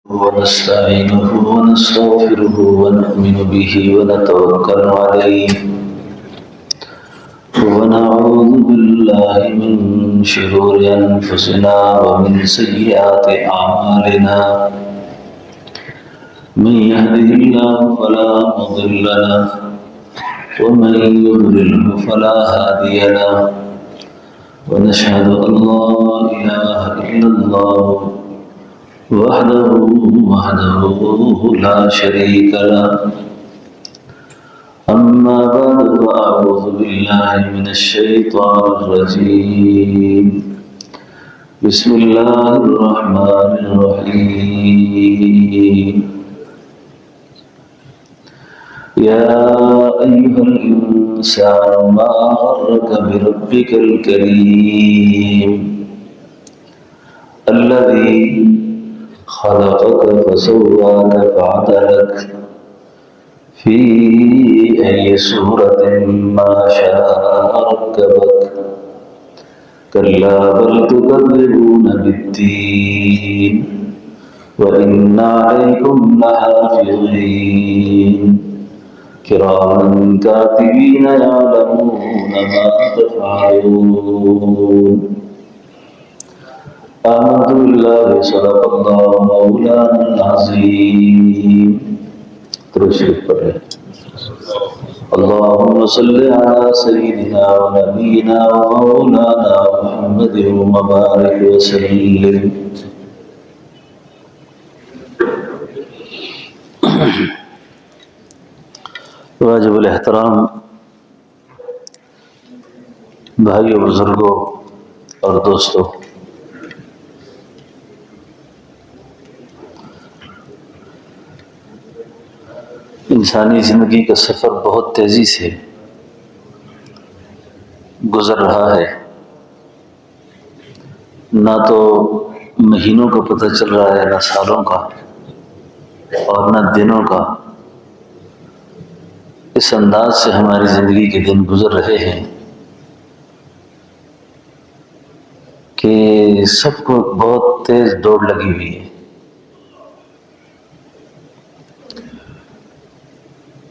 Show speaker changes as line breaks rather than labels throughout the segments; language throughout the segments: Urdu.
ونستعينه ونستغفره ونؤمن به ونتوكل عليه ونعوذ بالله من شرور أنفسنا ومن سيئات أعمالنا من يهده الله فلا مضل له ومن يضلله فلا هادي له ونشهد أن لا إله إلا الله وحده لا شريك له أما بعد فأعوذ بالله من الشيطان الرجيم بسم الله الرحمن الرحيم يا أيها الإنسان ما غرك بربك الكريم الذي خلقك فسواك فعدلك في أي سورة ما شاء ركبك كلا بل تكذبون بالدين وإن عليكم لحافظين كراما كاتبين يعلمون ما تفعلون آمنت بالله صدق الله مولانا العظيم ترشف پر اللهم صل على سيدنا ونبينا ومولانا محمد وبارك وسلم واجب الاحترام بھائیوں بزرگوں اور دوستوں، انسانی زندگی کا سفر بہت تیزی سے گزر رہا ہے، نہ تو مہینوں کا پتہ چل رہا ہے، نہ سالوں کا اور نہ دنوں کا۔ اس انداز سے ہماری زندگی کے دن گزر رہے ہیں کہ سب کو بہت تیز دوڑ لگی ہوئی ہے۔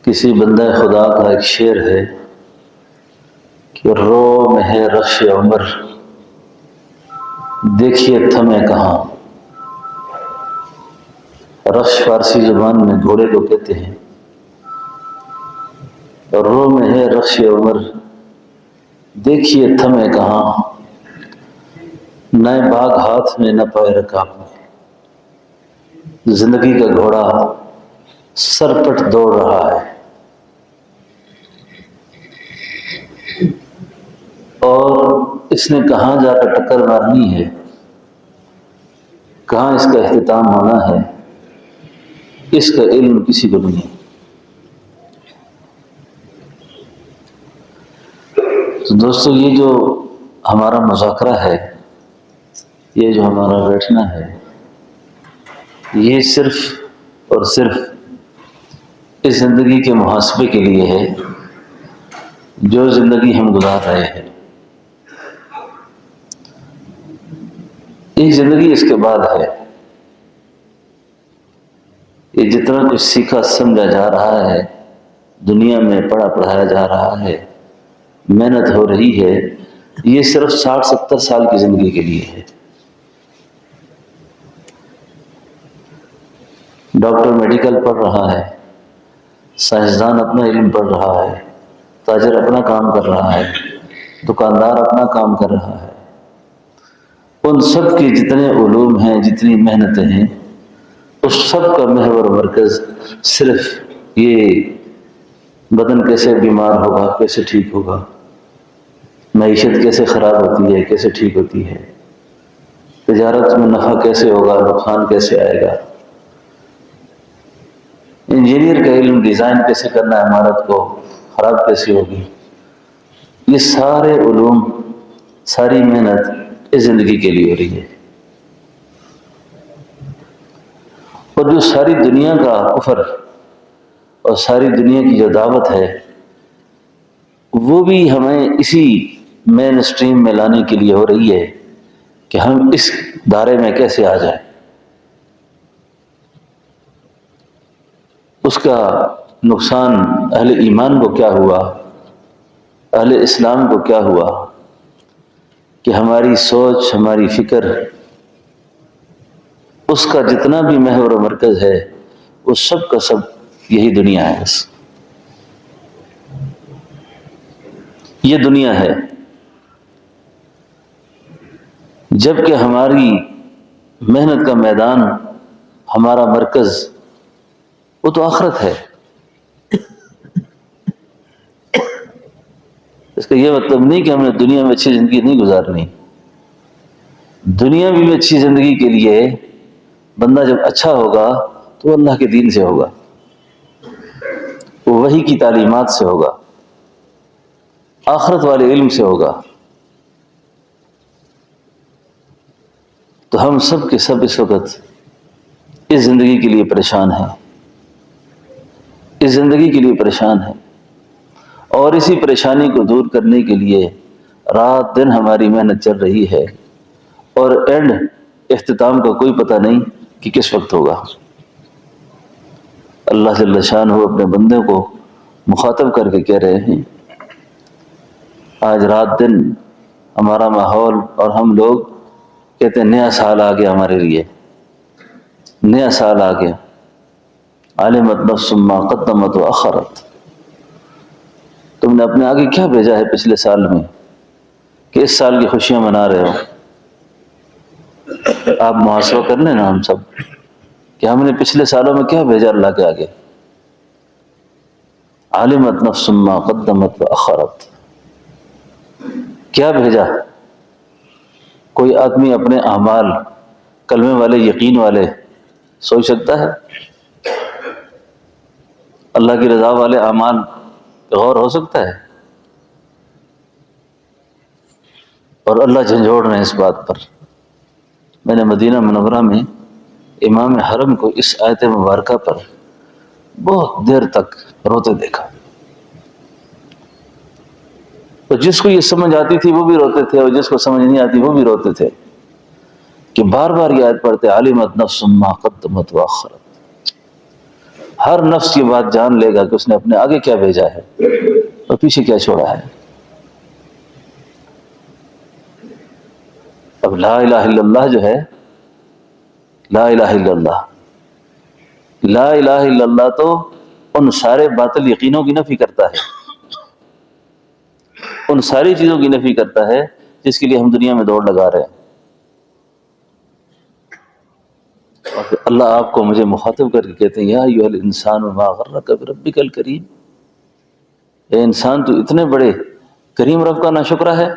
کسی بندہ خدا کا ایک شعر ہے کہ رو میں ہے رخش عمر دیکھیے تھمے کہاں۔ رخش فارسی زبان میں گھوڑے کو کہتے ہیں، اور رو میں ہے رخش عمر دیکھیے تھمے کہاں، نہ باغ ہاتھ میں نہ پائے رکاب میں۔ زندگی کا گھوڑا سرپٹ دوڑ رہا ہے، اور اس نے کہاں جا کر ٹکر مارنی ہے، کہاں اس کا اختتام ہونا ہے، اس کا علم کسی کو نہیں ہے۔ تو دوستو، یہ جو ہمارا مذاکرہ ہے، یہ جو ہمارا بیٹھنا ہے، یہ صرف اور صرف اس زندگی کے محاسبے کے لیے ہے جو زندگی ہم گزار رہے ہیں۔ ایک زندگی اس کے بعد ہے۔ یہ جتنا کچھ سیکھا سمجھا جا رہا ہے، دنیا میں پڑھا پڑھایا جا رہا ہے، محنت ہو رہی ہے، یہ صرف 60-70 سال کی زندگی کے لیے ہے۔ ڈاکٹر میڈیکل پڑھ رہا ہے، سائنسدان اپنا علم پڑھ رہا ہے، تاجر اپنا کام کر رہا ہے، دکاندار اپنا کام کر رہا ہے۔ ان سب کے جتنے علوم ہیں، جتنی محنتیں ہیں، اس سب کا محور مرکز صرف یہ بدن کیسے بیمار ہوگا، کیسے ٹھیک ہوگا، معیشت کیسے خراب ہوتی ہے، کیسے ٹھیک ہوتی ہے، تجارت میں نفع کیسے ہوگا، نقصان کیسے آئے گا، انجینئر کا علم ڈیزائن کیسے کرنا ہے، عمارت کو خراب کیسے ہوگی۔ یہ سارے علوم، ساری محنت اس زندگی کے لیے ہو رہی ہے۔ اور جو ساری دنیا کا کفر اور ساری دنیا کی جو دعوت ہے، وہ بھی ہمیں اسی مین اسٹریم میں لانے کے لیے ہو رہی ہے کہ ہم اس دائرے میں کیسے آ جائیں۔ اس کا نقصان اہل ایمان کو کیا ہوا، اہل اسلام کو کیا ہوا کہ ہماری سوچ، ہماری فکر، اس کا جتنا بھی محور و مرکز ہے وہ سب کا سب یہی دنیا ہے، بس یہ دنیا ہے، جبکہ ہماری محنت کا میدان، ہمارا مرکز وہ تو آخرت ہے۔ اس کا یہ مطلب نہیں کہ ہم نے دنیا میں اچھی زندگی نہیں گزارنی، دنیا میں اچھی زندگی کے لیے بندہ جب اچھا ہوگا تو وہ اللہ کے دین سے ہوگا، وہ وحی کی تعلیمات سے ہوگا، آخرت والے علم سے ہوگا۔ تو ہم سب کے سب اس وقت اس زندگی کے لیے پریشان ہیں، اس زندگی کے لیے پریشان ہیں، اور اسی پریشانی کو دور کرنے کے لیے رات دن ہماری محنت چل رہی ہے، اور اینڈ اختتام کا کوئی پتہ نہیں کہ کس وقت ہوگا۔ اللہ جل شانہ اپنے بندے کو مخاطب کر کے کہہ رہے ہیں، آج رات دن ہمارا ماحول اور ہم لوگ کہتے ہیں نیا سال آ گیا، ہمارے لیے نیا سال آ گیا، علمت نفس ما قدمت واخرت۔ تم نے اپنے آگے کیا بھیجا ہے پچھلے سال میں کہ اس سال کی خوشیاں منا رہے ہو؟ آپ محاسبہ کر لیں نا ہم سب کہ ہم نے پچھلے سالوں میں کیا بھیجا اللہ کے آگے۔ علمت نفس ما قدمت واخرت، کیا بھیجا؟ کوئی آدمی اپنے اعمال کلمے والے، یقین والے سوچ سکتا ہے؟ اللہ کی رضا والے اعمال پہ غور ہو سکتا ہے؟ اور اللہ جھنجھوڑ رہے ہیں اس بات پر۔ میں نے مدینہ منورہ میں امام حرم کو اس آیت مبارکہ پر بہت دیر تک روتے دیکھا، تو جس کو یہ سمجھ آتی تھی وہ بھی روتے تھے، اور جس کو سمجھ نہیں آتی وہ بھی روتے تھے، کہ بار بار یہ آیت پڑھتے علمت نفس ما قدمت واخرت۔ ہر نفس یہ بات جان لے گا کہ اس نے اپنے آگے کیا بھیجا ہے اور پیچھے کیا چھوڑا ہے۔ اب لا الہ الا اللہ جو ہے، لا الہ الا اللہ، لا الہ الا اللہ تو ان سارے باطل یقینوں کی نفی کرتا ہے، ان ساری چیزوں کی نفی کرتا ہے جس کے لیے ہم دنیا میں دوڑ لگا رہے ہیں۔ اور پھر اللہ آپ کو مجھے مخاطب کر کے کہتے ہیں یا ایھا الانسان ما غرک بربک الکریم، اے انسان تو اتنے بڑے کریم رب کا ناشکرہ ہے،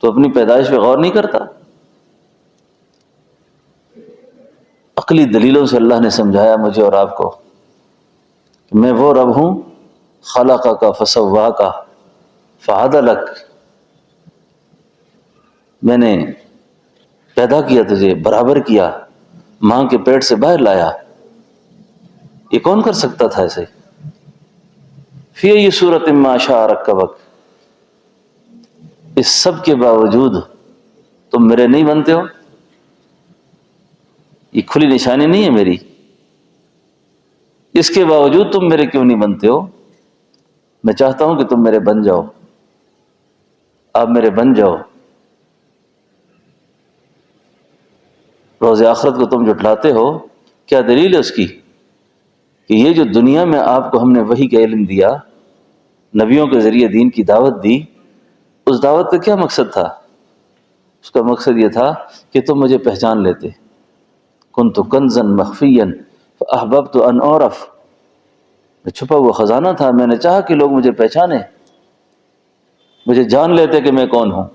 تو اپنی پیدائش پہ غور نہیں کرتا؟ عقلی دلیلوں سے اللہ نے سمجھایا مجھے اور آپ کو کہ میں وہ رب ہوں خلقک فسواک فعدلک، میں نے پیدا کیا تجھے، برابر کیا، ماں کے پیٹ سے باہر لایا، یہ کون کر سکتا تھا ایسے؟ فی ای صورت ما شاء رکبک، اس سب کے باوجود تم میرے نہیں بنتے ہو؟ یہ کھلی نشانی نہیں ہے میری، اس کے باوجود تم میرے کیوں نہیں بنتے ہو؟ میں چاہتا ہوں کہ تم میرے بن جاؤ، آپ میرے بن جاؤ۔ روز آخرت کو تم جھٹلاتے ہو، کیا دلیل ہے اس کی؟ کہ یہ جو دنیا میں آپ کو ہم نے وحی کا علم دیا، نبیوں کے ذریعے دین کی دعوت دی، اس دعوت کا کیا مقصد تھا؟ اس کا مقصد یہ تھا کہ تم مجھے پہچان لیتے۔ کنت کنزا مخفیا فاحببت ان اعرف، میں چھپا ہوا خزانہ تھا، میں نے چاہا کہ لوگ مجھے پہچانے، مجھے جان لیتے کہ میں کون ہوں۔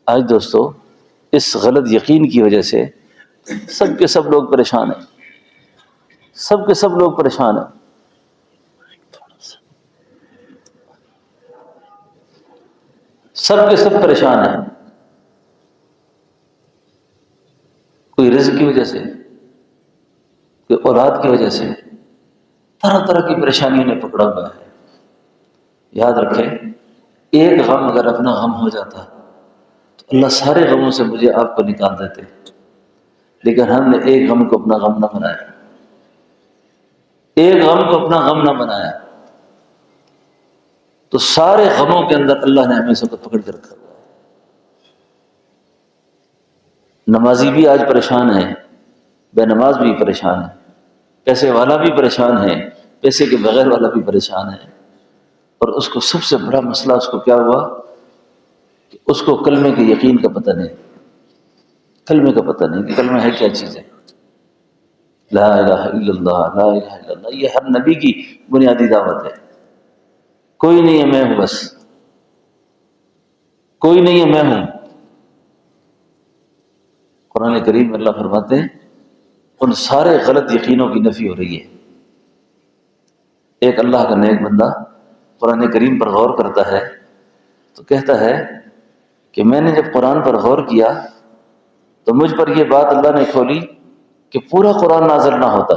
آج دوستو اس غلط یقین کی وجہ سے سب کے سب لوگ پریشان ہیں، سب کے سب لوگ پریشان ہیں۔ سب کے سب پریشان ہیں، کوئی رزق کی وجہ سے، کوئی اولاد کی وجہ سے، طرح طرح کی پریشانیوں نے پکڑا ہوا ہے۔ یاد رکھیں، ایک غم اگر اپنا غم ہو جاتا تو اللہ سارے غموں سے مجھے آپ کو نکال دیتے، لیکن ہم نے ایک غم کو اپنا غم نہ بنایا۔ ایک غم کو اپنا غم نہ بنایا، تو سارے غموں کے اندر اللہ نے ہمیں سب کو پکڑ کے رکھا۔ نمازی بھی آج پریشان ہے، بے نماز بھی پریشان ہے، پیسے والا بھی پریشان ہے، پیسے کے بغیر والا بھی پریشان ہے، اور اس کو سب سے بڑا مسئلہ اس کو کیا ہوا کہ اس کو کلمے کے یقین کا پتہ نہیں، کلمے کا پتہ نہیں کہ کلمہ ہے کیا چیز ہے۔ لا الہ الا اللہ، لا الہ الا اللہ، یہ ہر نبی کی بنیادی دعوت ہے۔ کوئی نہیں ہے میں ہوں، بس کوئی نہیں ہے میں ہوں۔ قرآن کریم میں اللہ فرماتے ہیں ان سارے غلط یقینوں کی نفی ہو رہی ہے۔ ایک اللہ کا نیک بندہ قرآن کریم پر غور کرتا ہے تو کہتا ہے کہ میں نے جب قرآن پر غور کیا تو مجھ پر یہ بات اللہ نے کھولی کہ پورا قرآن نازل نہ ہوتا،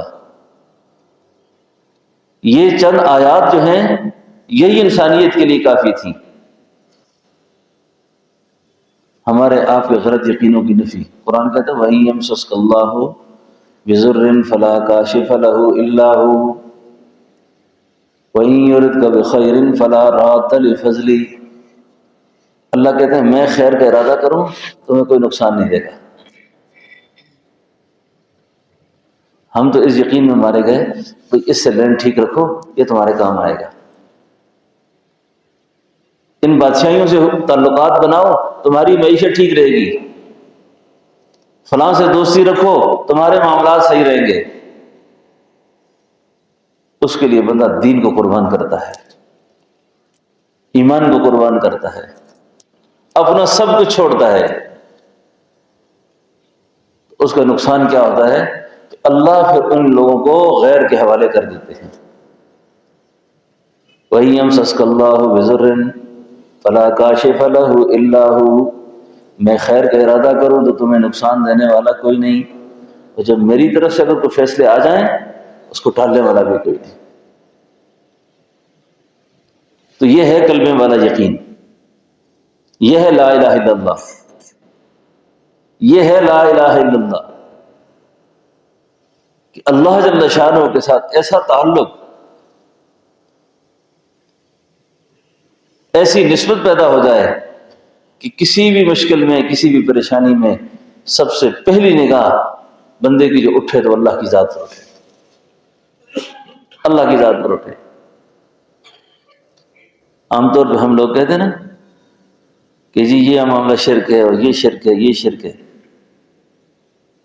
یہ چند آیات جو ہیں یہی انسانیت کے لیے کافی تھی۔ ہمارے آپ کے غلط یقینوں کی نفی۔ قرآن کہتا ہے وَإِن يَمْسَسْكَ اللَّهُ بِضُرٍّ فَلَا كَاشِفَ لَهُ إِلَّا هُوَ وَإِن يُرِدْكَ بِخَيْرٍ فَلَا رَادَّ لِفَضْلِهِ۔ اللہ کہتے ہیں میں خیر کا ارادہ کروں تمہیں کوئی نقصان نہیں دے گا۔ ہم تو اس یقین میں مارے گئے کہ اس سے لین ٹھیک رکھو، یہ تمہارے کام آئے گا، ان بادشاہیوں سے تعلقات بناؤ تمہاری معیشت ٹھیک رہے گی، فلاں سے دوستی رکھو تمہارے معاملات صحیح رہیں گے۔ اس کے لیے بندہ دین کو قربان کرتا ہے، ایمان کو قربان کرتا ہے، اپنا سب کچھ چھوڑتا ہے۔ اس کا نقصان کیا ہوتا ہے کہ اللہ پھر ان لوگوں کو غیر کے حوالے کر دیتے ہیں۔ وَإِن يَمْسَسْكَ اللَّهُ بِضُرٍّ فَلَا كَاشِفَ لَهُ إِلَّا هُوَ، میں خیر کا ارادہ کروں تو تمہیں نقصان دینے والا کوئی نہیں، اور جب میری طرف سے اگر کوئی فیصلے آ جائیں اس کو ٹالنے والا بھی کوئی نہیں۔ تو یہ ہے کلمے والا یقین، یہ ہے لا الہ الا اللہ، یہ ہے لا الہ الا اللہ کہ اللہ جل شانہ کے ساتھ ایسا تعلق، ایسی نسبت پیدا ہو جائے کہ کسی بھی مشکل میں، کسی بھی پریشانی میں سب سے پہلی نگاہ بندے کی جو اٹھے تو اللہ کی ذات پر اٹھے، اللہ کی ذات پر اٹھے۔ عام طور پہ ہم لوگ کہتے ہیں نا کہ جی یہ معاملہ شرک ہے اور یہ شرک ہے، یہ شرک ہے۔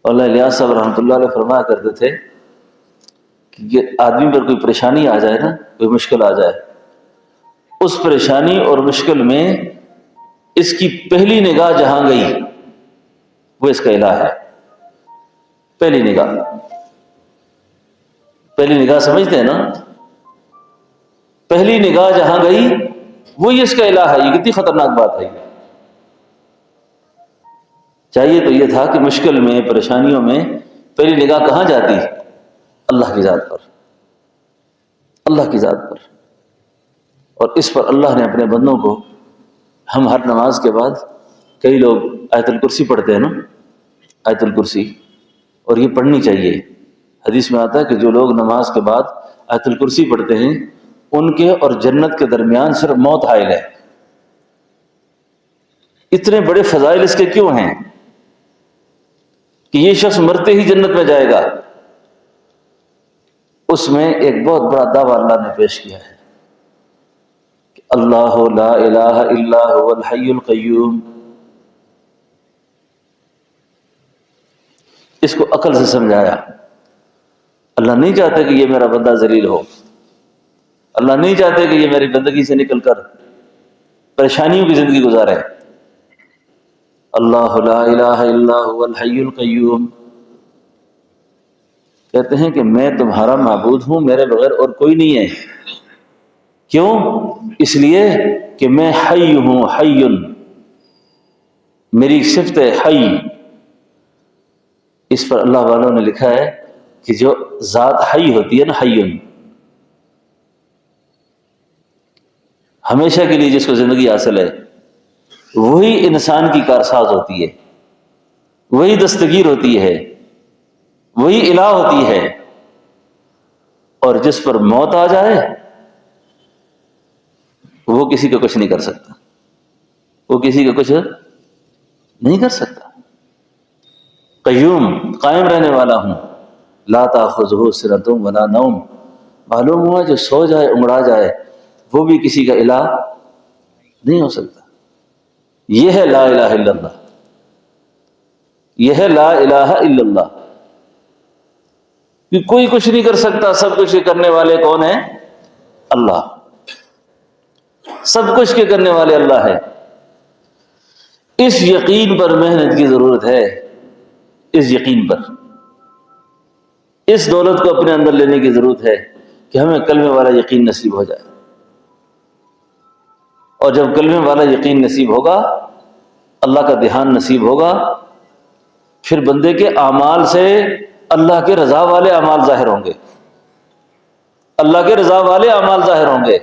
اللہ الیاس صاحب رحمۃ اللہ علیہ فرمایا کرتے تھے کہ یہ آدمی پر کوئی پریشانی آ جائے نا، کوئی مشکل آ جائے، اس پریشانی اور مشکل میں اس کی پہلی نگاہ جہاں گئی وہ اس کا الہ ہے۔ پہلی نگاہ سمجھتے ہیں نا، پہلی نگاہ جہاں گئی وہی اس کا الہ ہے۔ یہ کتنی خطرناک بات ہے۔ چاہیے تو یہ تھا کہ مشکل میں، پریشانیوں میں پہلی نگاہ کہاں جاتی؟ اللہ کی ذات پر، اللہ کی ذات پر۔ اور اس پر اللہ نے اپنے بندوں کو، ہم ہر نماز کے بعد کئی لوگ آیت الکرسی پڑھتے ہیں نا، آیت الکرسی، اور یہ پڑھنی چاہیے۔ حدیث میں آتا ہے کہ جو لوگ نماز کے بعد آیت الکرسی پڑھتے ہیں ان کے اور جنت کے درمیان صرف موت حائل ہے۔ اتنے بڑے فضائل اس کے کیوں ہیں کہ یہ شخص مرتے ہی جنت میں جائے گا؟ اس میں ایک بہت بڑا دعویٰ اللہ نے پیش کیا ہے کہ اللہ لا الہ الا هو الحی القیوم۔ اس کو عقل سے سمجھایا۔ اللہ نہیں چاہتے کہ یہ میرا بندہ ذلیل ہو، اللہ نہیں چاہتے کہ یہ میری بندگی سے نکل کر پریشانیوں کی زندگی گزارے۔ اللہ لا الہ الا هو الحی القیوم، کہتے ہیں کہ میں تمہارا معبود ہوں، میرے بغیر اور کوئی نہیں ہے۔ کیوں؟ اس لیے کہ میں حی ہوں، حی، میری صفت ہے حی۔ اس پر اللہ والوں نے لکھا ہے کہ جو ذات حی ہوتی ہے نا، حی، ہمیشہ کے لیے جس کو زندگی حاصل ہے، وہی انسان کی کارساز ہوتی ہے، وہی دستگیر ہوتی ہے، وہی الہ ہوتی ہے۔ اور جس پر موت آ جائے وہ کسی کا کچھ نہیں کر سکتا، وہ کسی کا کچھ نہیں کر سکتا۔ قیوم، قائم رہنے والا ہوں، لا تاخذہ سنۃ ولا نوم، معلوم ہوا جو سو جائے انگڑا جائے وہ بھی کسی کا الہ نہیں ہو سکتا۔ یہ ہے لا الہ الا اللہ، یہ ہے لا الہ الا اللہ، کہ کوئی کچھ نہیں کر سکتا، سب کچھ کرنے والے کون ہیں؟ اللہ، سب کچھ کے کرنے والے اللہ ہے۔ اس یقین پر محنت کی ضرورت ہے، اس یقین پر، اس دولت کو اپنے اندر لینے کی ضرورت ہے کہ ہمیں کلمے والا یقین نصیب ہو جائے، اور جب کلمے والا یقین نصیب ہوگا، اللہ کا دھیان نصیب ہوگا، پھر بندے کے اعمال سے اللہ کے رضا والے اعمال ظاہر ہوں گے، اللہ کے رضا والے اعمال ظاہر ہوں گے،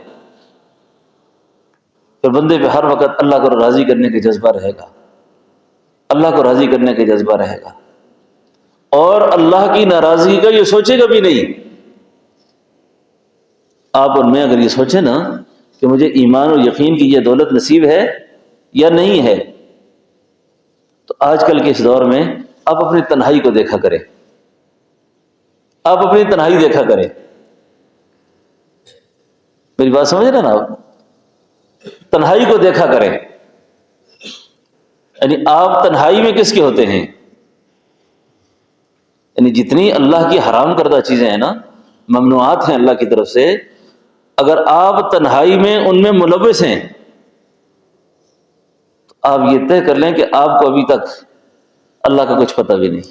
پھر بندے پہ ہر وقت اللہ کو راضی کرنے کا جذبہ رہے گا، اللہ کو راضی کرنے کا جذبہ رہے گا، اور اللہ کی ناراضگی کا یہ سوچے گا بھی نہیں۔ آپ اور میں اگر یہ سوچیں نا کہ مجھے ایمان اور یقین کی یہ دولت نصیب ہے یا نہیں ہے، تو آج کل کے اس دور میں آپ اپنی تنہائی کو دیکھا کریں، آپ اپنی تنہائی دیکھا کریں، میری بات سمجھ رہے نا آپ؟ تنہائی کو دیکھا کریں، یعنی آپ تنہائی میں کس کے ہوتے ہیں؟ یعنی جتنی اللہ کی حرام کردہ چیزیں ہیں نا، ممنوعات ہیں اللہ کی طرف سے، اگر آپ تنہائی میں ان میں ملوث ہیں تو آپ یہ طے کر لیں کہ آپ کو ابھی تک اللہ کا کچھ پتہ بھی نہیں،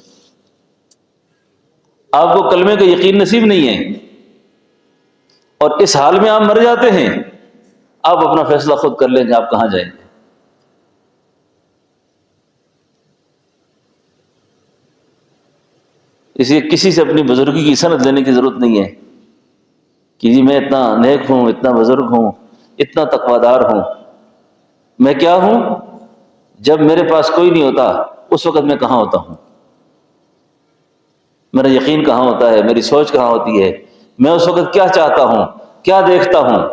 آپ کو کلمے کا یقین نصیب نہیں ہے، اور اس حال میں آپ مر جاتے ہیں، آپ اپنا فیصلہ خود کر لیں کہ آپ کہاں جائیں گے۔ اس لیے کسی سے اپنی بزرگی کی سند لینے کی ضرورت نہیں ہے کہ جی میں اتنا نیک ہوں، اتنا بزرگ ہوں، اتنا تقویدار ہوں۔ میں کیا ہوں؟ جب میرے پاس کوئی نہیں ہوتا اس وقت میں کہاں ہوتا ہوں، میرا یقین کہاں ہوتا ہے، میری سوچ کہاں ہوتی ہے، میں اس وقت کیا چاہتا ہوں، کیا دیکھتا ہوں،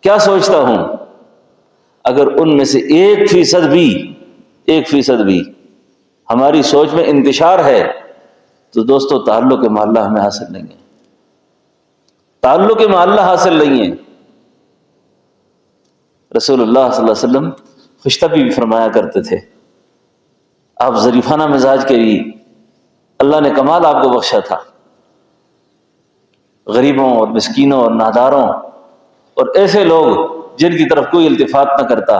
کیا سوچتا ہوں۔ اگر ان میں سے 1% بھی ہماری سوچ میں انتشار ہے تو دوستو تعلق مع اللہ ہمیں حاصل نہیں ہے، تعلق مع اللہ حاصل نہیں ہے۔ رسول اللہ صلی اللہ علیہ وسلم خوشطبی بھی فرمایا کرتے تھے، آپ ظریفانہ مزاج کے بھی اللہ نے کمال آپ کو بخشا تھا، غریبوں اور مسکینوں اور ناداروں اور ایسے لوگ جن کی طرف کوئی التفات نہ کرتا،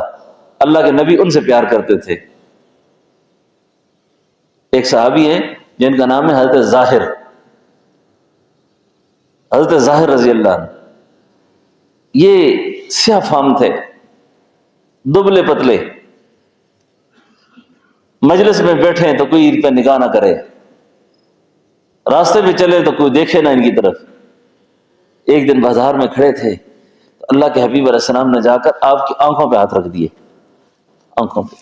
اللہ کے نبی ان سے پیار کرتے تھے۔ ایک صحابی ہیں جن کا نام ہے حضرت ظاہر رضی اللہ عنہ، یہ سیاہ فام تھے، دبلے پتلے، مجلس میں بیٹھے تو کوئی ان پہ نگاہ نہ کرے، راستے پہ چلے تو کوئی دیکھے نہ ان کی طرف۔ ایک دن بازار میں کھڑے تھے تو اللہ کے حبیب علیہ السلام نے جا کر آپ کی آنکھوں پہ ہاتھ رکھ دیے، آنکھوں پہ۔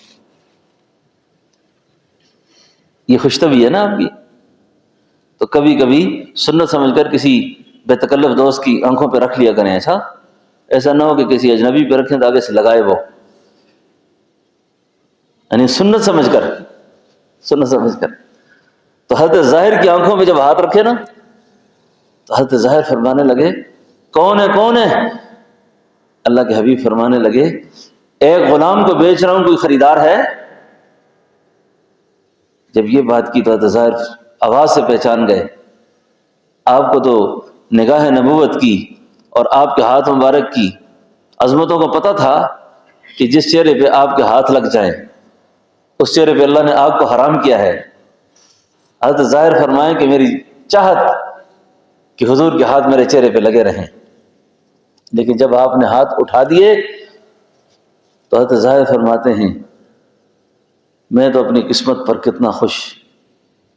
یہ خوشطبی ہے نا آپ کی؟ تو کبھی کبھی سنت سمجھ کر کسی بے تکلف دوست کی آنکھوں پہ رکھ لیا کریں، ایسا نہ ہو کہ کسی اجنبی پہ رکھیں تو آگے سے لگائے وہ، یعنی سنت سمجھ کر۔ تو حضرت ظاہر کی آنکھوں پہ جب ہاتھ رکھے نا تو حضرت ظاہر فرمانے لگے کون ہے؟ اللہ کے حبیب فرمانے لگے ایک غلام کو بیچ رہا ہوں، کوئی خریدار ہے؟ جب یہ بات کی تو حضرت ظاہر آواز سے پہچان گئے، آپ کو تو نگاہ نبوت کی اور آپ کے ہاتھ مبارک کی عظمتوں کو پتہ تھا کہ جس چہرے پہ آپ کے ہاتھ لگ جائیں اس چہرے پہ اللہ نے آپ کو حرام کیا ہے۔ حضرت ظاہر فرمائیں کہ میری چاہت کہ حضور کے ہاتھ میرے چہرے پہ لگے رہیں، لیکن جب آپ نے ہاتھ اٹھا دیے تو حضرت ظاہر فرماتے ہیں میں تو اپنی قسمت پر کتنا خوش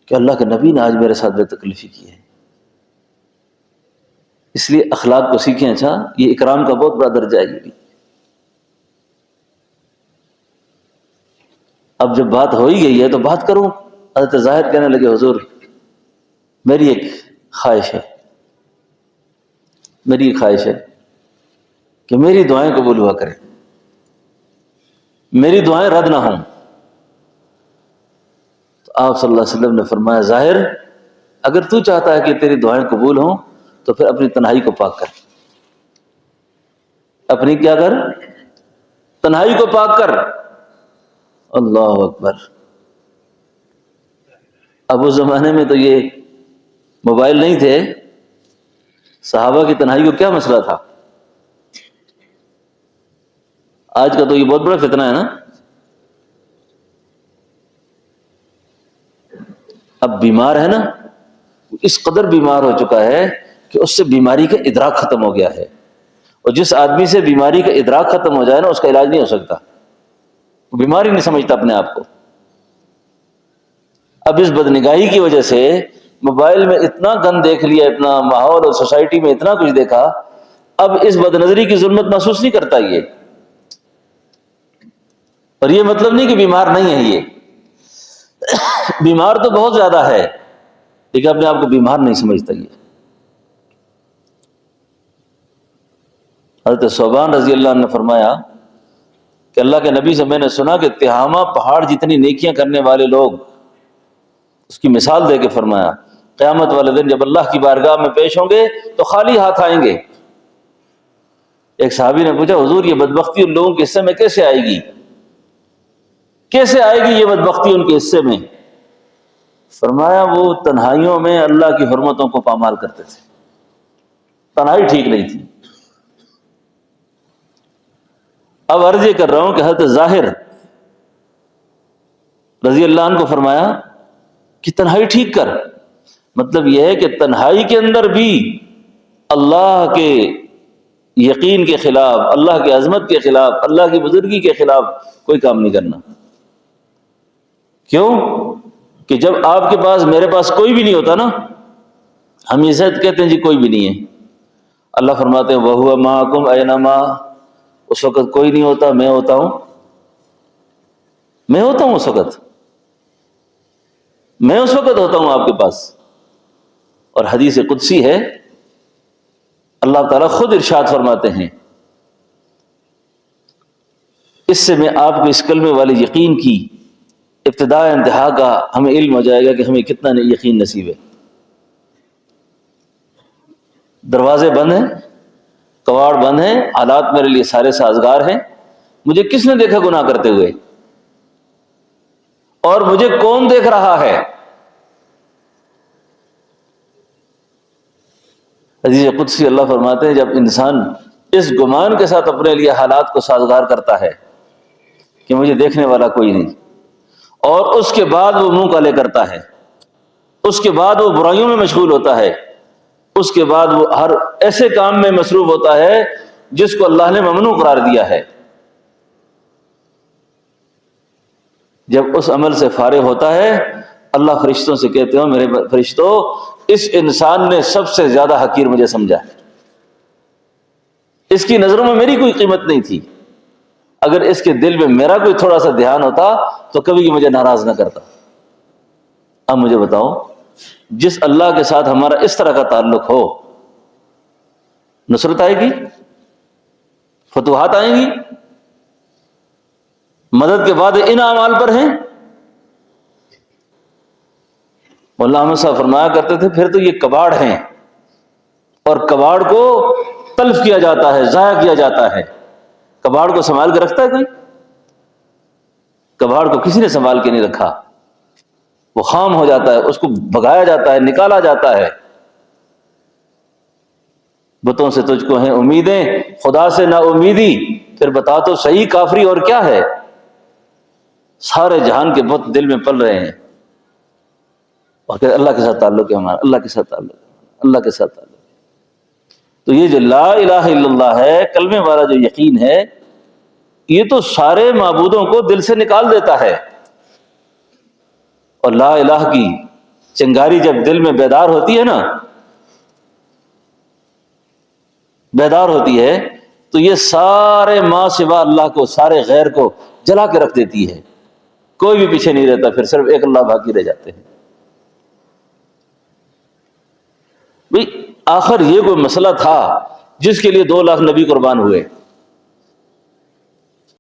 کہ اللہ کے نبی نے آج میرے ساتھ بے تکلفی کی ہے۔ اس لیے اخلاق کو سیکھیں، یہ اکرام کا بہت بڑا درجہ ہے یہ بھی۔ اب جب بات ہو ہی گئی ہے تو بات کروں۔ حضرت ظاہر کہنے لگے حضور میری ایک خواہش ہے، میری خواہش ہے کہ میری دعائیں قبول ہوا کریں، میری دعائیں رد نہ ہوں۔ تو آپ صلی اللہ علیہ وسلم نے فرمایا ظاہر اگر تو چاہتا ہے کہ تیری دعائیں قبول ہوں تو پھر اپنی تنہائی کو پاک کر، اپنی کیا کر، تنہائی کو پاک کر۔ اللہ اکبر۔ اب اس زمانے میں تو یہ موبائل نہیں تھے، صحابہ کی تنہائی کو کیا مسئلہ تھا؟ آج کا تو یہ بہت بڑا فتنہ ہے نا۔ اب بیمار ہے نا، اس قدر بیمار ہو چکا ہے کہ اس سے بیماری کا ادراک ختم ہو گیا ہے، اور جس آدمی سے بیماری کا ادراک ختم ہو جائے نا اس کا علاج نہیں ہو سکتا، وہ بیماری نہیں سمجھتا اپنے آپ کو۔ اب اس بدنگاہی کی وجہ سے موبائل میں اتنا گند دیکھ لیا، اتنا ماحول اور سوسائٹی میں اتنا کچھ دیکھا، اب اس بد نظری کی ظلمت محسوس نہیں کرتا یہ۔ اور یہ مطلب نہیں کہ بیمار نہیں ہے، یہ بیمار تو بہت زیادہ ہے لیکن اپنے آپ کو بیمار نہیں سمجھتا یہ۔ حضرت ثوبان رضی اللہ عنہ نے فرمایا کہ اللہ کے نبی سے میں نے سنا کہ تہامہ پہاڑ جتنی نیکیاں کرنے والے لوگ، اس کی مثال دے کے فرمایا قیامت والے دن جب اللہ کی بارگاہ میں پیش ہوں گے تو خالی ہاتھ آئیں گے۔ ایک صحابی نے پوچھا حضور یہ بدبختی ان لوگوں کے حصے میں کیسے آئے گی، کیسے آئے گی یہ بدبختی ان کے حصے میں؟ فرمایا وہ تنہائیوں میں اللہ کی حرمتوں کو پامال کرتے تھے، تنہائی ٹھیک نہیں تھی۔ اب عرض یہ کر رہا ہوں کہ حضرت ظاہر رضی اللہ عنہ کو فرمایا کہ تنہائی ٹھیک کر، مطلب یہ ہے کہ تنہائی کے اندر بھی اللہ کے یقین کے خلاف، اللہ کی عظمت کے خلاف، اللہ کی بزرگی کے خلاف کوئی کام نہیں کرنا۔ کیوں کہ جب آپ کے پاس، میرے پاس کوئی بھی نہیں ہوتا نا، ہم یہ سچ کہتے ہیں جی کوئی بھی نہیں ہے، اللہ فرماتے ہیں وَهُوَ مَعَكُمْ أَيْنَمَا، اس وقت کوئی نہیں ہوتا، میں ہوتا ہوں، میں ہوتا ہوں اس وقت، میں اس وقت ہوتا ہوں آپ کے پاس۔ اور حدیث قدسی ہے، اللہ تعالیٰ خود ارشاد فرماتے ہیں، اس سے میں آپ کو اس کلمے والے یقین کی ابتدا انتہا کا ہمیں علم ہو جائے گا کہ ہمیں کتنا یقین نصیب ہے۔ دروازے بند ہیں، کواڑ بند ہیں، حالات میرے لیے سارے سازگار ہیں، مجھے کس نے دیکھا گناہ کرتے ہوئے، اور مجھے کون دیکھ رہا ہے؟ حدیث قدسی اللہ فرماتے ہیں جب انسان اس گمان کے ساتھ اپنے لیے حالات کو سازگار کرتا ہے کہ مجھے دیکھنے والا کوئی نہیں، اور اس کے بعد وہ منہ کالے کرتا ہے، اس کے بعد وہ برائیوں میں مشغول ہوتا ہے، اس کے بعد وہ ہر ایسے کام میں مصروف ہوتا ہے جس کو اللہ نے ممنوع قرار دیا ہے، جب اس عمل سے فارغ ہوتا ہے اللہ فرشتوں سے کہتے ہو میرے فرشتوں اس انسان نے سب سے زیادہ حقیر مجھے سمجھا ہے، اس کی نظروں میں میری کوئی قیمت نہیں تھی، اگر اس کے دل میں میرا کوئی تھوڑا سا دھیان ہوتا تو کبھی مجھے ناراض نہ کرتا۔ اب مجھے بتاؤ جس اللہ کے ساتھ ہمارا اس طرح کا تعلق ہو، نصرت آئے گی، فتوحات آئیں گی، مدد کے بعد ان اعمال پر ہیں۔ مولانا احمد صاحب فرمایا کرتے تھے پھر تو یہ کباڑ ہیں، اور کباڑ کو تلف کیا جاتا ہے، ضائع کیا جاتا ہے۔ کباڑ کو سنبھال کے رکھتا ہے کوئی؟ کباڑ کو کسی نے سنبھال کے نہیں رکھا، وہ خام ہو جاتا ہے، اس کو بھگایا جاتا ہے، نکالا جاتا ہے۔ بتوں سے تجھ کو ہیں امیدیں، خدا سے نا امیدی، پھر بتا تو صحیح کافری اور کیا ہے؟ سارے جہان کے بت دل میں پل رہے ہیں، اور کہ اللہ کے ساتھ تعلق ہے ہمارا، اللہ کے ساتھ تعلق ہے، اللہ کے ساتھ تعلق ہے۔ تو یہ جو لا الہ الا اللہ ہے، کلمے والا جو یقین ہے، یہ تو سارے معبودوں کو دل سے نکال دیتا ہے، اور لا الہ کی چنگاری جب دل میں بیدار ہوتی ہے نا، بیدار ہوتی ہے تو یہ سارے ما سوا اللہ کو، سارے غیر کو جلا کے رکھ دیتی ہے، کوئی بھی پیچھے نہیں رہتا، پھر صرف ایک اللہ باقی رہ جاتے ہیں۔ بھئی آخر یہ کوئی مسئلہ تھا جس کے لیے 2 لاکھ نبی قربان ہوئے.